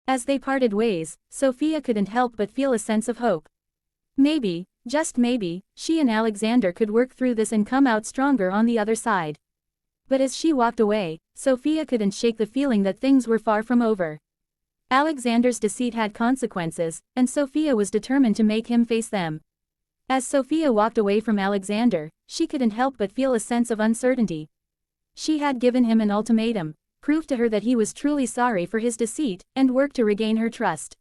As they parted ways, Sophia couldn't help but feel a sense of hope. Maybe, just maybe, she and Alexander could work through this and come out stronger on the other side. But as she walked away, Sophia couldn't shake the feeling that things were far from over. Alexander's deceit had consequences, and Sophia was determined to make him face them. As Sophia walked away from Alexander, she couldn't help but feel a sense of uncertainty. She had given him an ultimatum, proved to her that he was truly sorry for his deceit, and worked to regain her trust.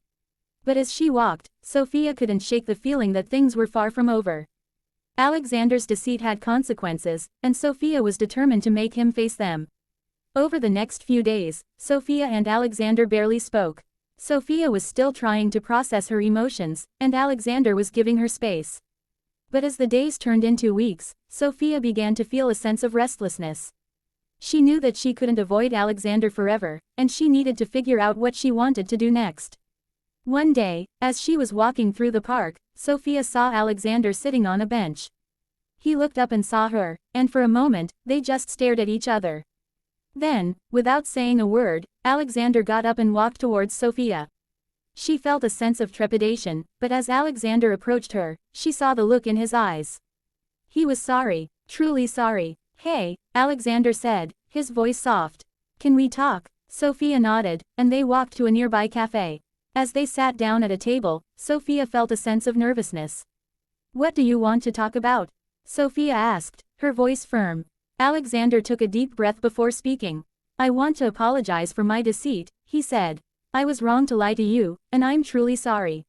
But as she walked, Sophia couldn't shake the feeling that things were far from over. Alexander's deceit had consequences, and Sophia was determined to make him face them. Over the next few days, Sophia and Alexander barely spoke. Sophia was still trying to process her emotions, and Alexander was giving her space. But as the days turned into weeks, Sophia began to feel a sense of restlessness. She knew that she couldn't avoid Alexander forever, and she needed to figure out what she wanted to do next. One day, as she was walking through the park, Sophia saw Alexander sitting on a bench. He looked up and saw her, and for a moment, they just stared at each other. Then, without saying a word, Alexander got up and walked towards Sophia. She felt a sense of trepidation, but as Alexander approached her, she saw the look in his eyes. He was sorry, truly sorry. "Hey," Alexander said, his voice soft. "Can we talk?" Sophia nodded, and they walked to a nearby cafe. As they sat down at a table, Sophia felt a sense of nervousness. "What do you want to talk about?" Sophia asked, her voice firm. Alexander took a deep breath before speaking. "I want to apologize for my deceit," he said. "I was wrong to lie to you, and I'm truly sorry."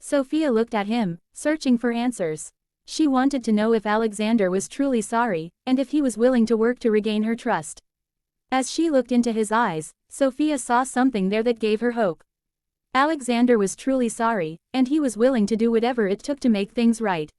Sophia looked at him, searching for answers. She wanted to know if Alexander was truly sorry, and if he was willing to work to regain her trust. As she looked into his eyes, Sophia saw something there that gave her hope. Alexander was truly sorry, and he was willing to do whatever it took to make things right.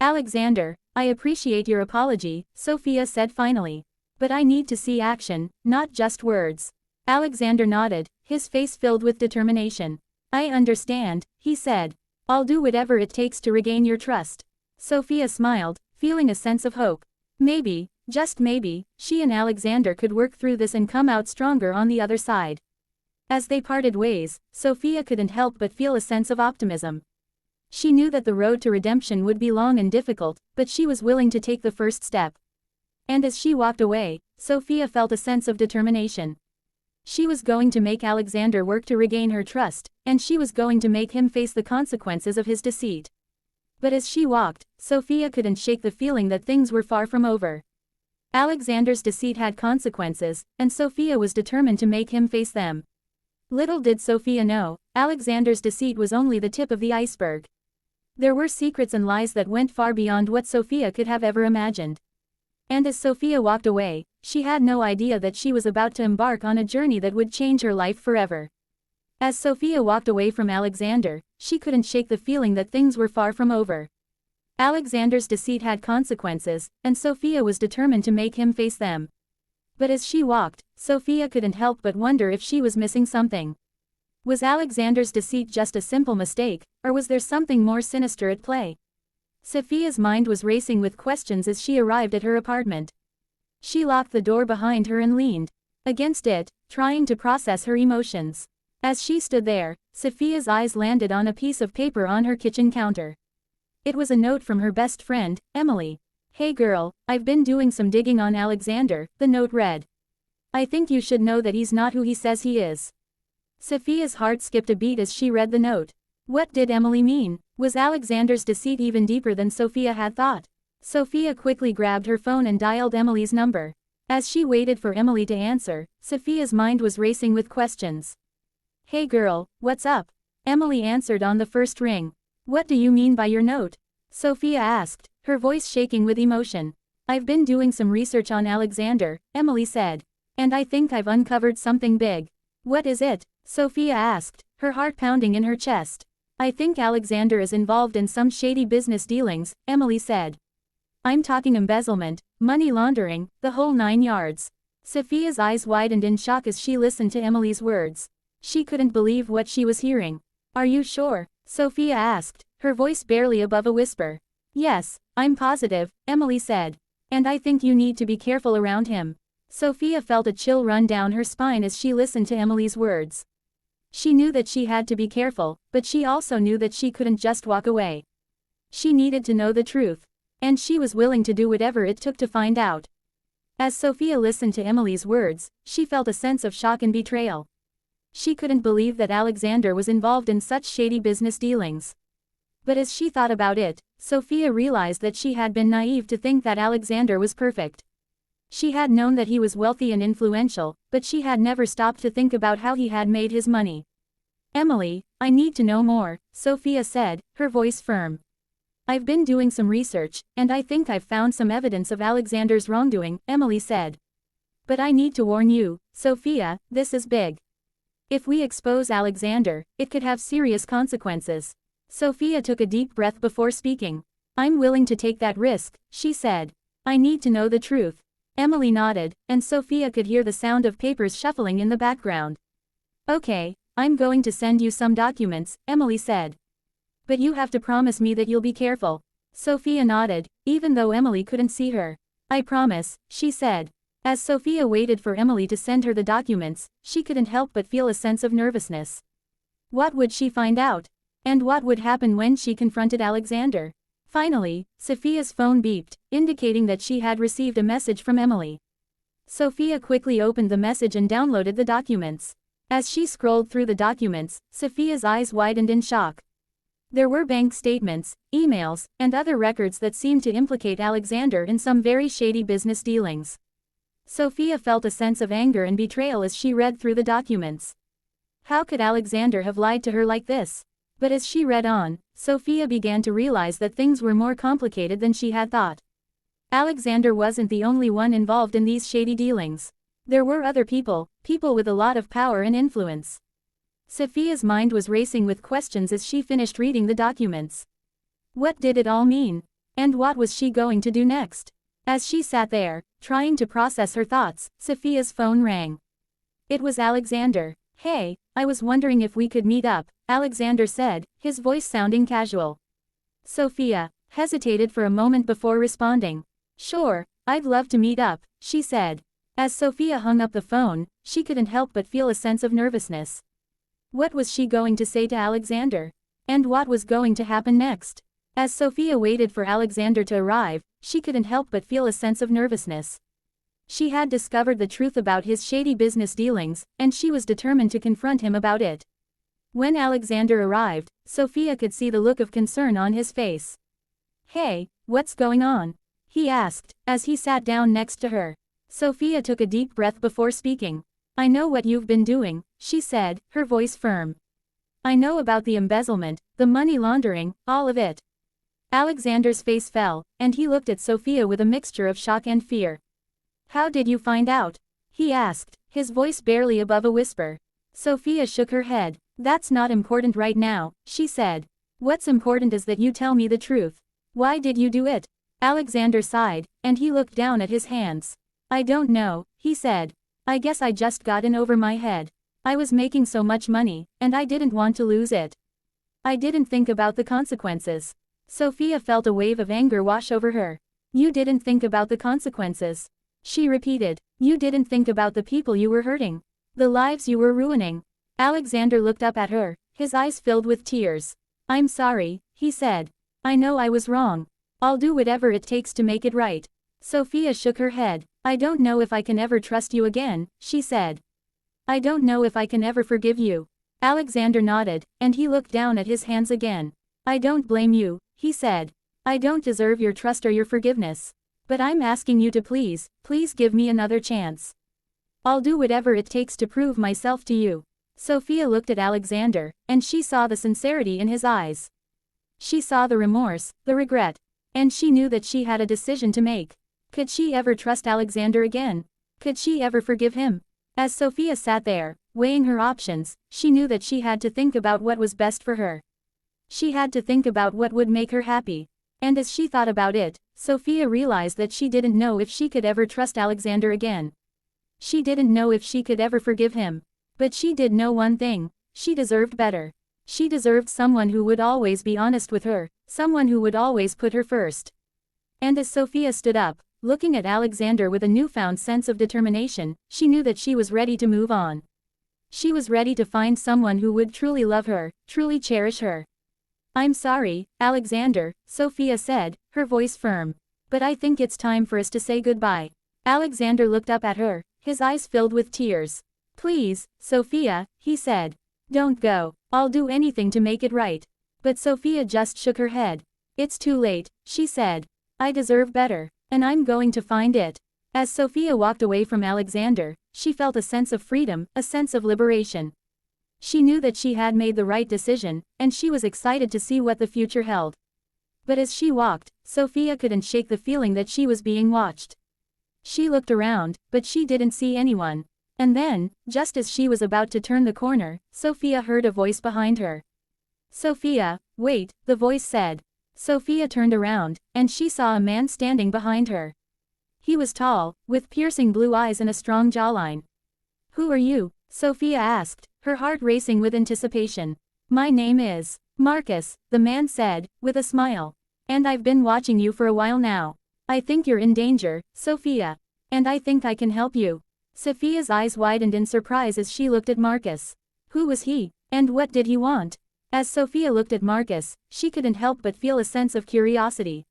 "Alexander, I appreciate your apology," Sophia said finally. "But I need to see action, not just words." Alexander nodded, his face filled with determination. "I understand," he said. "I'll do whatever it takes to regain your trust." Sophia smiled, feeling a sense of hope. Maybe, just maybe, she and Alexander could work through this and come out stronger on the other side. As they parted ways, Sophia couldn't help but feel a sense of optimism. She knew that the road to redemption would be long and difficult, but she was willing to take the first step. And as she walked away, Sophia felt a sense of determination. She was going to make Alexander work to regain her trust, and she was going to make him face the consequences of his deceit. But as she walked, Sophia couldn't shake the feeling that things were far from over. Alexander's deceit had consequences, and Sophia was determined to make him face them. Little did Sophia know, Alexander's deceit was only the tip of the iceberg. There were secrets and lies that went far beyond what Sophia could have ever imagined. And as Sophia walked away, she had no idea that she was about to embark on a journey that would change her life forever. As Sophia walked away from Alexander, she couldn't shake the feeling that things were far from over. Alexander's deceit had consequences, and Sophia was determined to make him face them. But as she walked, Sophia couldn't help but wonder if she was missing something. Was Alexander's deceit just a simple mistake, or was there something more sinister at play? Sophia's mind was racing with questions as she arrived at her apartment. She locked the door behind her and leaned against it, trying to process her emotions. As she stood there, Sophia's eyes landed on a piece of paper on her kitchen counter. It was a note from her best friend, Emily. "Hey girl, I've been doing some digging on Alexander," the note read. "I think you should know that he's not who he says he is." Sophia's heart skipped a beat as she read the note. What did Emily mean? Was Alexander's deceit even deeper than Sophia had thought? Sophia quickly grabbed her phone and dialed Emily's number. As she waited for Emily to answer, Sophia's mind was racing with questions. "Hey girl, what's up?" Emily answered on the first ring. "What do you mean by your note?" Sophia asked, her voice shaking with emotion. "I've been doing some research on Alexander," Emily said. "And I think I've uncovered something big." "What is it?" Sophia asked, her heart pounding in her chest. "I think Alexander is involved in some shady business dealings," Emily said. "I'm talking embezzlement, money laundering, the whole 9 yards." Sophia's eyes widened in shock as she listened to Emily's words. She couldn't believe what she was hearing. "Are you sure?" Sophia asked, her voice barely above a whisper. "Yes, I'm positive," Emily said. "And I think you need to be careful around him." Sophia felt a chill run down her spine as she listened to Emily's words. She knew that she had to be careful, but she also knew that she couldn't just walk away. She needed to know the truth. And she was willing to do whatever it took to find out. As Sophia listened to Emily's words, she felt a sense of shock and betrayal. She couldn't believe that Alexander was involved in such shady business dealings. But as she thought about it, Sophia realized that she had been naive to think that Alexander was perfect. She had known that he was wealthy and influential, but she had never stopped to think about how he had made his money. "Emily, I need to know more," Sophia said, her voice firm. "I've been doing some research, and I think I've found some evidence of Alexander's wrongdoing," Emily said. "But I need to warn you, Sophia, this is big. If we expose Alexander, it could have serious consequences." Sophia took a deep breath before speaking. "I'm willing to take that risk," she said. "I need to know the truth." Emily nodded, and Sophia could hear the sound of papers shuffling in the background. "Okay, I'm going to send you some documents," Emily said. "But you have to promise me that you'll be careful." Sophia nodded, even though Emily couldn't see her. "I promise," she said. As Sophia waited for Emily to send her the documents, she couldn't help but feel a sense of nervousness. What would she find out? And what would happen when she confronted Alexander? Finally, Sophia's phone beeped, indicating that she had received a message from Emily. Sophia quickly opened the message and downloaded the documents. As she scrolled through the documents, Sophia's eyes widened in shock. There were bank statements, emails, and other records that seemed to implicate Alexander in some very shady business dealings. Sophia felt a sense of anger and betrayal as she read through the documents. How could Alexander have lied to her like this? But as she read on, Sophia began to realize that things were more complicated than she had thought. Alexander wasn't the only one involved in these shady dealings. There were other people with a lot of power and influence. Sophia's mind was racing with questions as she finished reading the documents. What did it all mean? And what was she going to do next? As she sat there, trying to process her thoughts, Sophia's phone rang. It was Alexander. "Hey, I was wondering if we could meet up," Alexander said, his voice sounding casual. Sophia hesitated for a moment before responding. "Sure, I'd love to meet up," she said. As Sophia hung up the phone, she couldn't help but feel a sense of nervousness. What was she going to say to Alexander? And what was going to happen next? As Sophia waited for Alexander to arrive, she couldn't help but feel a sense of nervousness. She had discovered the truth about his shady business dealings, and she was determined to confront him about it. When Alexander arrived, Sophia could see the look of concern on his face. "Hey, what's going on?" he asked, as he sat down next to her. Sophia took a deep breath before speaking. "I know what you've been doing," she said, her voice firm. "I know about the embezzlement, the money laundering, all of it." Alexander's face fell, and he looked at Sophia with a mixture of shock and fear. "How did you find out?" he asked, his voice barely above a whisper. Sophia shook her head. "That's not important right now," she said. "What's important is that you tell me the truth. Why did you do it?" Alexander sighed, and he looked down at his hands. "I don't know," he said. "I guess I just got in over my head. I was making so much money, and I didn't want to lose it. I didn't think about the consequences." Sophia felt a wave of anger wash over her. "You didn't think about the consequences," she repeated. "You didn't think about the people you were hurting, the lives you were ruining." Alexander looked up at her, his eyes filled with tears. "I'm sorry," he said. "I know I was wrong. I'll do whatever it takes to make it right." Sophia shook her head. "I don't know if I can ever trust you again," she said. "I don't know if I can ever forgive you." Alexander nodded, and he looked down at his hands again. "I don't blame you," he said. "I don't deserve your trust or your forgiveness. But I'm asking you to please give me another chance. I'll do whatever it takes to prove myself to you." Sophia looked at Alexander, and she saw the sincerity in his eyes. She saw the remorse, the regret. And she knew that she had a decision to make. Could she ever trust Alexander again? Could she ever forgive him? As Sophia sat there, weighing her options, she knew that she had to think about what was best for her. She had to think about what would make her happy. And as she thought about it, Sophia realized that she didn't know if she could ever trust Alexander again. She didn't know if she could ever forgive him. But she did know one thing: she deserved better. She deserved someone who would always be honest with her, someone who would always put her first. And as Sophia stood up, looking at Alexander with a newfound sense of determination, she knew that she was ready to move on. She was ready to find someone who would truly love her, truly cherish her. I'm sorry, Alexander, Sophia said, her voice firm. But I think it's time for us to say goodbye. Alexander looked up at her, his eyes filled with tears. Please, Sophia, he said. Don't go. I'll do anything to make it right. But Sophia just shook her head. It's too late, she said. I deserve better. And I'm going to find it. As Sophia walked away from Alexander, she felt a sense of freedom, a sense of liberation. She knew that she had made the right decision, and she was excited to see what the future held. But as she walked, Sophia couldn't shake the feeling that she was being watched. She looked around, but she didn't see anyone. And then, just as she was about to turn the corner, Sophia heard a voice behind her. Sophia, wait, the voice said. Sophia turned around, and she saw a man standing behind her. He was tall, with piercing blue eyes and a strong jawline. Who are you? Sophia asked, her heart racing with anticipation. My name is Marcus, the man said, with a smile. And I've been watching you for a while now. I think you're in danger, Sophia. And I think I can help you. Sophia's eyes widened in surprise as she looked at Marcus. Who was he? And what did he want? As Sophia looked at Marcus, she couldn't help but feel a sense of curiosity.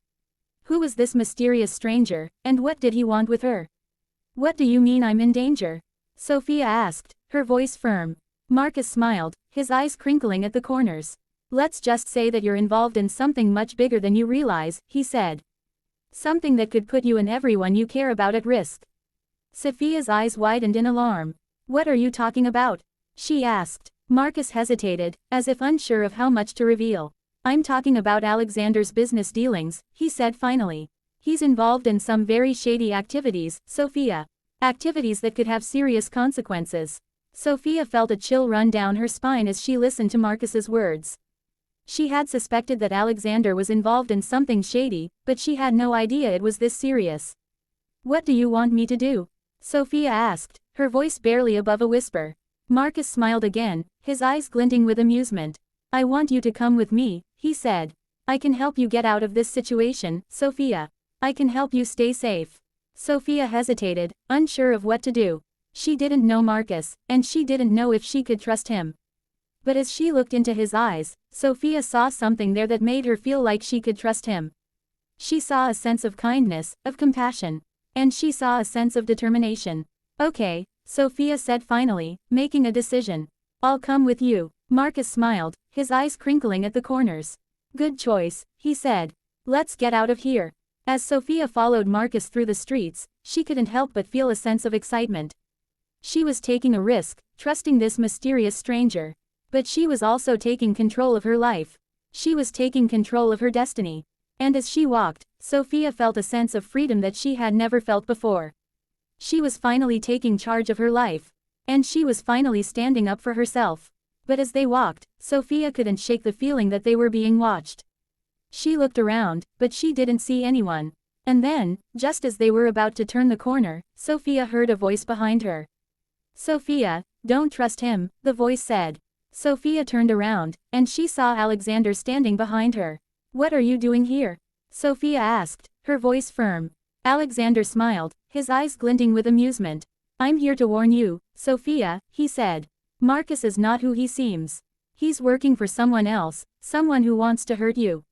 Who was this mysterious stranger, and what did he want with her? What do you mean I'm in danger? Sophia asked, her voice firm. Marcus smiled, his eyes crinkling at the corners. Let's just say that you're involved in something much bigger than you realize, he said. Something that could put you and everyone you care about at risk. Sophia's eyes widened in alarm. What are you talking about? She asked. Marcus hesitated, as if unsure of how much to reveal. I'm talking about Alexander's business dealings, he said finally. He's involved in some very shady activities, Sophia. Activities that could have serious consequences. Sophia felt a chill run down her spine as she listened to Marcus's words. She had suspected that Alexander was involved in something shady, but she had no idea it was this serious. What do you want me to do? Sophia asked, her voice barely above a whisper. Marcus smiled again, his eyes glinting with amusement. I want you to come with me, he said. I can help you get out of this situation, Sophia. I can help you stay safe. Sophia hesitated, unsure of what to do. She didn't know Marcus, and she didn't know if she could trust him. But as she looked into his eyes, Sophia saw something there that made her feel like she could trust him. She saw a sense of kindness, of compassion. And she saw a sense of determination. Okay, Sophia said finally, making a decision. I'll come with you. Marcus smiled, his eyes crinkling at the corners. Good choice, he said. Let's get out of here. As Sophia followed Marcus through the streets, she couldn't help but feel a sense of excitement. She was taking a risk, trusting this mysterious stranger. But she was also taking control of her life. She was taking control of her destiny. And as she walked, Sophia felt a sense of freedom that she had never felt before. She was finally taking charge of her life. And she was finally standing up for herself. But as they walked, Sophia couldn't shake the feeling that they were being watched. She looked around, but she didn't see anyone. And then, just as they were about to turn the corner, Sophia heard a voice behind her. Sophia, don't trust him, the voice said. Sophia turned around, and she saw Alexander standing behind her. What are you doing here? Sophia asked, her voice firm. Alexander smiled, his eyes glinting with amusement. I'm here to warn you, Sophia, he said. Marcus is not who he seems. He's working for someone else, someone who wants to hurt you.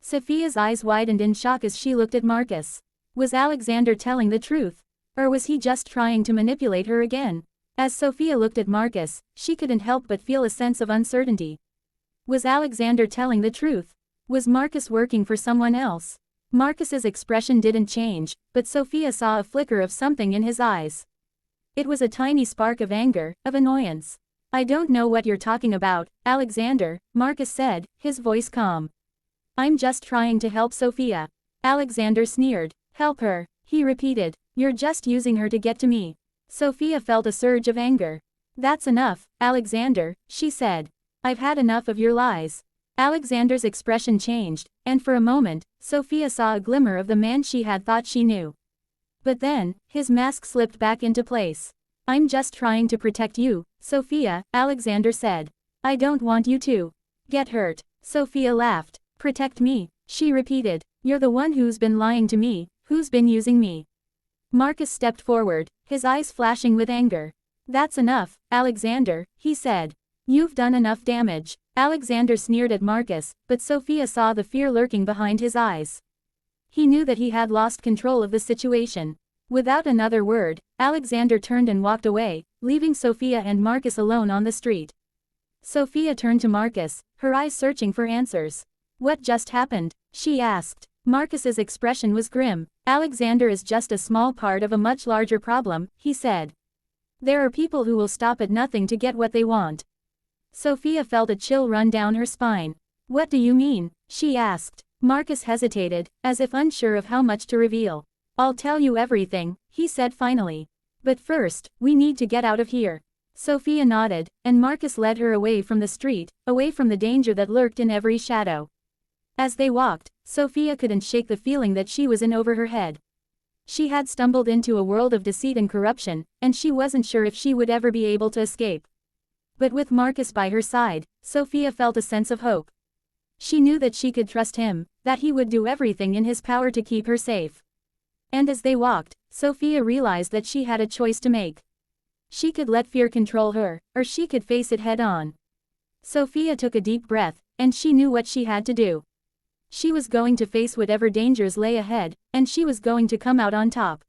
Sophia's eyes widened in shock as she looked at Marcus. Was Alexander telling the truth? Or was he just trying to manipulate her again? As Sophia looked at Marcus, she couldn't help but feel a sense of uncertainty. Was Alexander telling the truth? Was Marcus working for someone else? Marcus's expression didn't change, but Sophia saw a flicker of something in his eyes. It was a tiny spark of anger, of annoyance. I don't know what you're talking about, Alexander, Marcus said, his voice calm. I'm just trying to help Sophia. Alexander sneered. Help her, he repeated. You're just using her to get to me. Sophia felt a surge of anger. That's enough, Alexander, she said. I've had enough of your lies. Alexander's expression changed, and for a moment, Sophia saw a glimmer of the man she had thought she knew. But then, his mask slipped back into place. I'm just trying to protect you, Sophia, Alexander said. I don't want you to get hurt. Sophia laughed. Protect me, she repeated. You're the one who's been lying to me, who's been using me. Marcus stepped forward, his eyes flashing with anger. That's enough, Alexander, he said. You've done enough damage. Alexander sneered at Marcus, but Sophia saw the fear lurking behind his eyes. He knew that he had lost control of the situation. Without another word, Alexander turned and walked away, leaving Sophia and Marcus alone on the street. Sophia turned to Marcus, her eyes searching for answers. What just happened? She asked. Marcus's expression was grim. Alexander is just a small part of a much larger problem, he said. There are people who will stop at nothing to get what they want. Sophia felt a chill run down her spine. What do you mean? She asked. Marcus hesitated, as if unsure of how much to reveal. I'll tell you everything, he said finally. But first, we need to get out of here. Sophia nodded, and Marcus led her away from the street, away from the danger that lurked in every shadow. As they walked, Sophia couldn't shake the feeling that she was in over her head. She had stumbled into a world of deceit and corruption, and she wasn't sure if she would ever be able to escape. But with Marcus by her side, Sophia felt a sense of hope. She knew that she could trust him, that he would do everything in his power to keep her safe. And as they walked, Sophia realized that she had a choice to make. She could let fear control her, or she could face it head-on. Sophia took a deep breath, and she knew what she had to do. She was going to face whatever dangers lay ahead, and she was going to come out on top.